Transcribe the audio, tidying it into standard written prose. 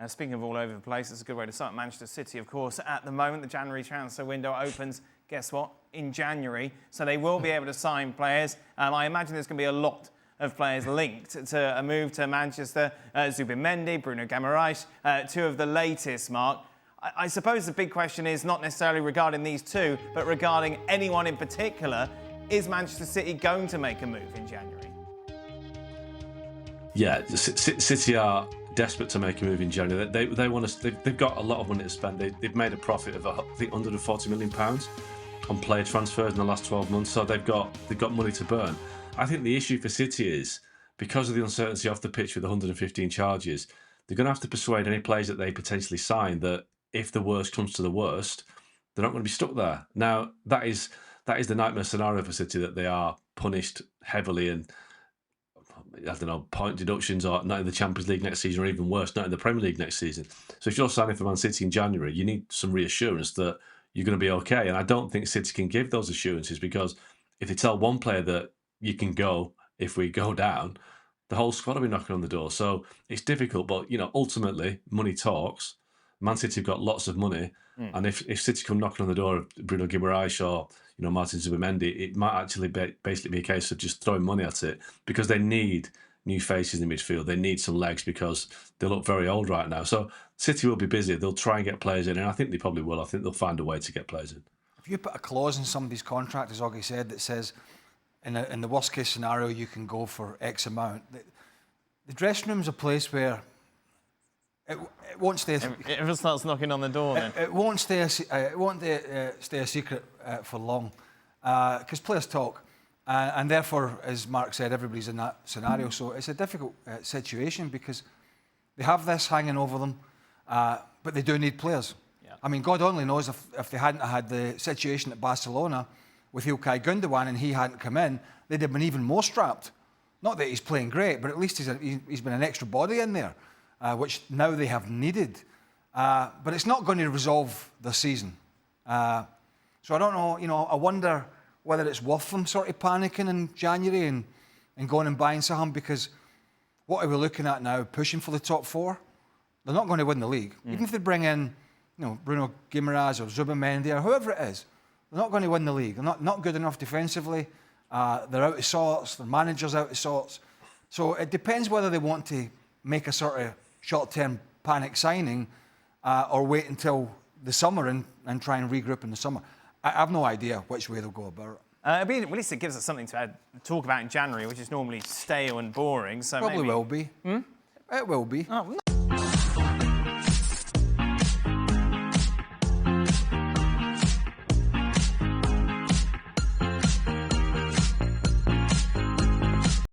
Speaking of all over the place, it's a good way to start. Manchester City, of course, at the moment, the January transfer window opens, guess what, in January. So they will be able to sign players. I imagine there's going to be a lot of players linked to a move to Manchester. Zubimendi, Bruno Guimarães, two of the latest, Mark. I suppose the big question is not necessarily regarding these two, but regarding anyone in particular. Is Manchester City going to make a move in January? Yeah, City are desperate to make a move in January. They want to. They've got a lot of money to spend. They've made a profit of I think £140 million on player transfers in the last 12 months. So they've got money to burn. I think the issue for City is because of the uncertainty off the pitch with the 115 charges, they're going to have to persuade any players that they potentially sign that if the worst comes to the worst, they're not going to be stuck there. Now that is the nightmare scenario for City, that they are punished heavily and, I don't know, point deductions, or not in the Champions League next season, or even worse, not in the Premier League next season. So if you're signing for Man City in January, you need some reassurance that you're going to be okay. And I don't think City can give those assurances, because if they tell one player that you can go if we go down, the whole squad will be knocking on the door. So it's difficult, but ultimately money talks. Man City have got lots of money, and if City come knocking on the door of Bruno Guimarães or Martin Zubimendi, it might actually basically be a case of just throwing money at it, because they need new faces in the midfield. They need some legs because they look very old right now. So City will be busy. They'll try and get players in, and I think they probably will. I think they'll find a way to get players in. If you put a clause in somebody's contract, as Oggy said, that says in the worst case scenario you can go for X amount, the dressing room's a place where it won't stay. If it starts knocking on the door, then it won't stay. It won't stay a secret for long, because players talk, and therefore, as Mark said, everybody's in that scenario. So it's a difficult situation, because they have this hanging over them, but they do need players. Yeah. I mean, God only knows if they hadn't had the situation at Barcelona with Ilkay Gundogan and he hadn't come in, they'd have been even more strapped. Not that he's playing great, but at least he's been an extra body in there, which now they have needed. But it's not going to resolve the season. So I don't know, I wonder whether it's worth them sort of panicking in January and going and buying some, because what are we looking at now? Pushing for the top four? They're not going to win the league. Even if they bring in Bruno Guimarães or Zubimendi or whoever it is, they're not going to win the league. They're not good enough defensively. They're out of sorts. Their manager's out of sorts. So it depends whether they want to make a sort of short-term panic signing or wait until the summer and try and regroup in the summer. I have no idea which way they'll go about it. At least it gives us something to talk about in January, which is normally stale and boring. So Probably maybe... will be. It will be. Oh,